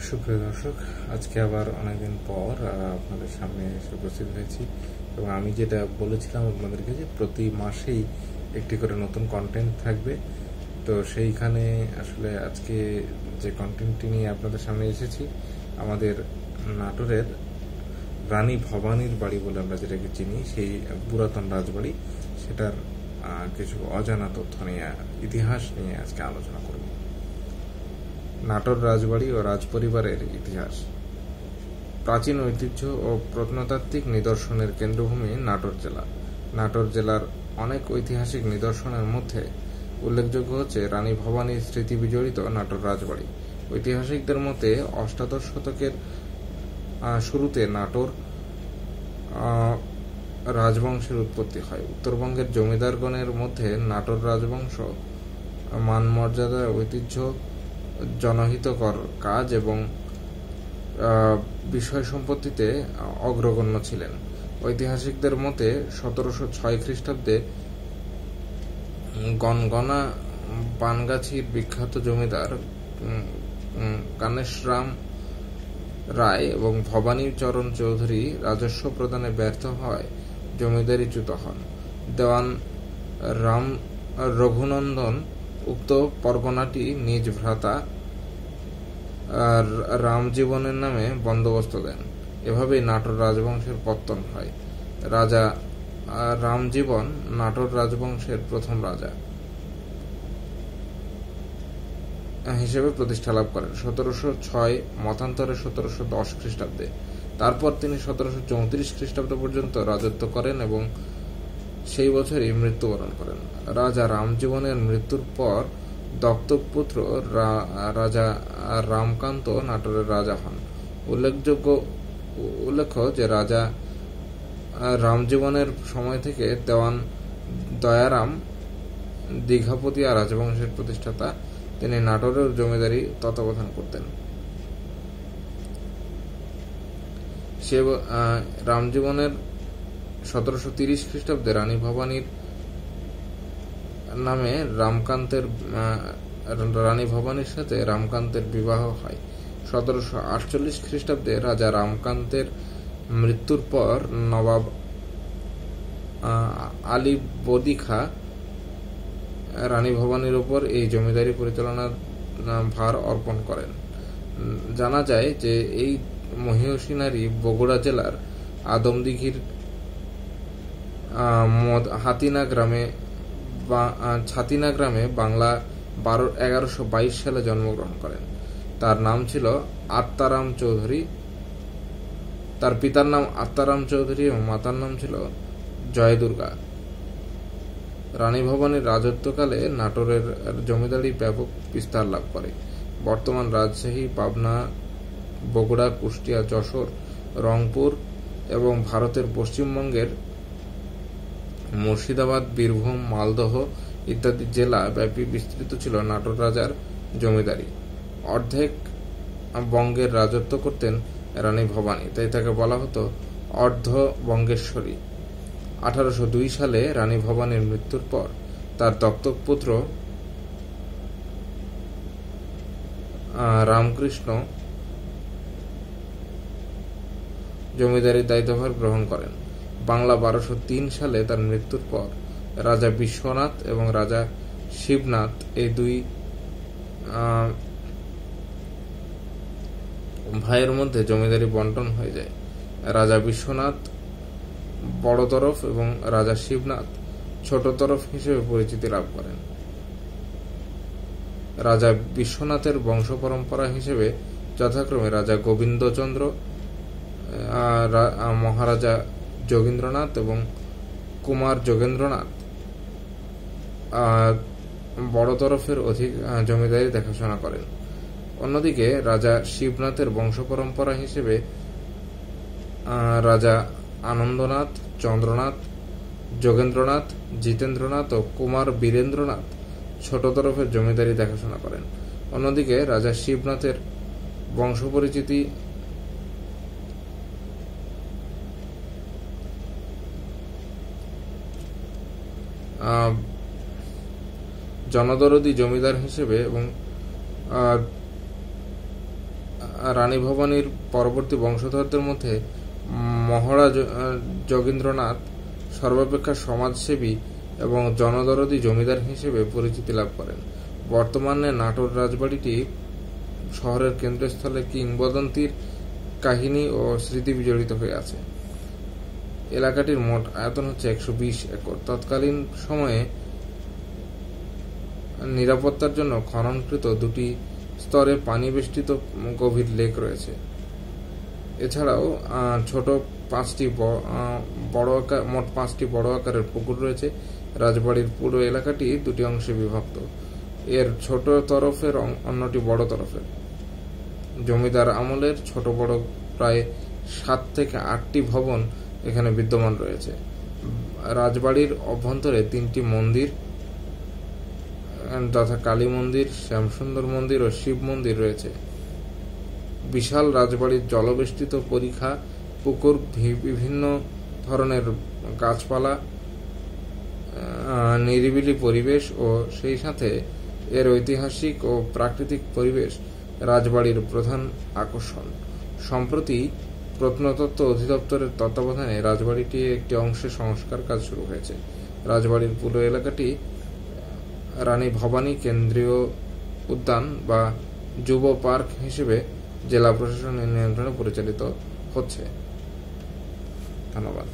সুপ্রিয় দর্শক, আজকে আবার অনেকদিন পর আপনাদের সামনে এসে উপস্থিত হয়েছি এবং আমি যেটা বলেছিলাম আপনাদেরকে যে প্রতি মাসেই একটি করে নতুন কন্টেন্ট থাকবে। তো সেইখানে আসলে আজকে যে কন্টেন্টটি নিয়ে আপনাদের সামনে এসেছি, আমাদের নাটোরের রানী ভবানীর বাড়ি বলে আমরা যেটাকে চিনি, সেই পুরাতন রাজবাড়ি, সেটার কিছু অজানা তথ্য নিয়ে, ইতিহাস নিয়ে আজকে আলোচনা করব। নাটোর রাজবাড়ি ও রাজপরিবারের ইতিহাস। প্রাচীন ঐতিহ্য ও প্রত্নতাত্ত্বিক নিদর্শনের কেন্দ্রভূমি নাটোর জেলা। নাটোর জেলার অনেক ঐতিহাসিক নিদর্শনের মধ্যে উল্লেখযোগ্য হচ্ছে রানী ভবানীর স্মৃতি বিজড়িত নাটোর রাজবাড়ি। ঐতিহাসিকদের মতে অষ্টাদশ শতকের শুরুতে নাটোর রাজবংশের উৎপত্তি হয়। উত্তরবঙ্গের জমিদারগণের মধ্যে নাটোর রাজবংশ মান মর্যাদা, ঐতিহ্য, জনহিতকর কাজ এবং বিষয় সম্পত্তিতে অগ্রগণ্য ছিলেন। ঐতিহাসিকদের মতে 1706 খ্রিস্টাব্দে গনগনা পানগাছির বিখ্যাত জমিদার কানেশরাম রায় এবং ভবানী চরণ চৌধুরী রাজস্ব প্রদানে ব্যর্থ হওয়ায় জমিদারিচ্যুত হন। দেওয়ান রাম রঘুনন্দন উক্ত পরগনাটি নিজ ভ্রাতা রামজীবনের নামে বন্দোবস্ত দেন। এভাবেই নাটোর রাজবংশের পত্তন হয়। রাজা রামজীবন নাটোর রাজবংশের প্রথম রাজা হিসেবে প্রতিষ্ঠা লাভ করেন 1706 মতান্তরে 1710 খ্রিস্টাব্দে। তারপর তিনি 1734 খ্রিস্টাব্দ পর্যন্ত রাজত্ব করেন এবং সেই বছরই মৃত্যুবরণ করেন। রাজা রামজীবনের মৃত্যুর পর দত্তক পুত্র রাজা রামকান্ত নাটোরের রাজা হন। উল্লেখ্য যে রাজা রামজীবনের সময় থেকে দেওয়ান দয়ারাম দীঘাপতিয়া রাজবংশের প্রতিষ্ঠাতা। তিনি নাটোরের জমিদারি তত্ত্বাবধান করতেন। সে রামজীবনের 1730 খ্রিস্টাব্দে রানী ভবানীর নামে রানী ভবানীর সাথে রামকান্তের বিবাহ হয়। 1748 খ্রিস্টাব্দে রাজা রামকান্তের মৃত্যুর পর নবাব আলী বদি খাঁ রানী ভবানীর উপর এই জমিদারি পরিচালনার ভার অর্পণ করেন। জানা যায় যে এই মহিষী নারী বগুড়া জেলার আদমদিঘির ছাতিনা গ্রামে বাংলা 1122 সালে জন্মগ্রহণ করেন। তার নাম ছিল আত্মারাম চৌধুরী। তার পিতার নাম আত্মারাম চৌধুরী এবং মাতার নাম ছিল জয়দুর্গা। রানী ভবানীর রাজত্বকালে নাটোরের জমিদারি ব্যাপক বিস্তার লাভ করে। বর্তমান রাজশাহী, পাবনা, বগুড়া, কুষ্টিয়া, যশোর, রংপুর এবং ভারতের পশ্চিমবঙ্গের মুর্শিদাবাদ, বীরভূম, মালদহ ইত্যাদি জেলা ব্যাপী বিস্তৃত ছিল নাটোর রাজার জমিদারি। অর্ধেক বঙ্গের রাজত্ব করতেন রানী ভবানী, তাই তাকে বলা হতো অর্ধ বঙ্গেশ্বরী। 1802 সালে রানী ভবানীর মৃত্যুর পর তার দত্তক পুত্র রামকৃষ্ণ জমিদারির দায়িত্বভার গ্রহণ করেন। বাংলা 1203 সালে তার মৃত্যুর পর রাজা বিশ্বনাথ এবং রাজা শিবনাথ এই দুই ভাইয়ের মধ্যে জমিদারি বন্টন হয়ে যায়। রাজা বিশ্বনাথ বড় তরফ এবং রাজা শিবনাথ ছোট তরফ হিসেবে পরিচিতি লাভ করেন। রাজা বিশ্বনাথের বংশ পরম্পরা হিসেবে যথাক্রমে রাজা গোবিন্দচন্দ্র, মহারাজা যোগীন্দ্রনাথ এবং কুমার যোগেন্দ্রনাথ বড় তরফের অধিক জমিদারি দেখাশোনা করেন। অন্যদিকে রাজা শিবনাথের বংশ পরম্পরা হিসেবে রাজা আনন্দনাথ, চন্দ্রনাথ, যোগেন্দ্রনাথ, জিতেন্দ্রনাথ ও কুমার বীরেন্দ্রনাথ ছোট তরফের জমিদারি দেখাশোনা করেন। অন্যদিকে রাজা শিবনাথের বংশ পরিচিতি জনদরদী জমিদার হিসেবে এবং রানী ভবানীর পরবর্তী বংশধরদের মধ্যে মহারাজ যোগীন্দ্রনাথ সর্বাপেক্ষা সমাজসেবী এবং জনদরদী জমিদার হিসেবে পরিচিতি লাভ করেন। বর্তমানে নাটোর রাজবাড়িটি শহরের কেন্দ্রস্থলে কিংবদন্তির কাহিনী ও স্মৃতি বিজড়িত হয়ে আছে। এলাকাটির মোট আয়তন হচ্ছে 120 একর। তৎকালীন সময়ে নিরাপত্তার জন্য খননকৃত 2টি স্তরে পানি বেষ্টিত গভীর লেক রয়েছে। এছাড়াও মোট 5টি বড় আকারের পুকুর রয়েছে। রাজবাড়ির পুরো এলাকাটি 2টি অংশে বিভক্ত। এর ছোট তরফের অন্যটি বড় তরফের। জমিদার আমলের ছোট বড় প্রায় 7 থেকে 8টি ভবন এখানে বিদ্যমান রয়েছে। রাজবাড়ির অভ্যন্তরে 3টি মন্দির যথা কালী মন্দির, শ্যামসুন্দর মন্দির ও শিব মন্দির রয়েছে। বিশাল রাজবাড়ির জলবেষ্টিত পরিখা, পুকুর, বিভিন্ন ধরনের গাছপালা, নিরিবিলি পরিবেশ ও সেই সাথে এর ঐতিহাসিক ও প্রাকৃতিক পরিবেশ রাজবাড়ির প্রধান আকর্ষণ। সম্প্রতি প্রত্নতত্ত্ব অধিদপ্তরের তত্ত্বাবধানে রাজবাড়িটির একটি অংশে সংস্কার কাজ শুরু হয়েছে। রাজবাড়ির পুরো এলাকাটি রানী ভবানী কেন্দ্রীয় উদ্যান বা যুব পার্ক হিসেবে জেলা প্রশাসনের নিয়ন্ত্রণে পরিচালিত হচ্ছে। ধন্যবাদ।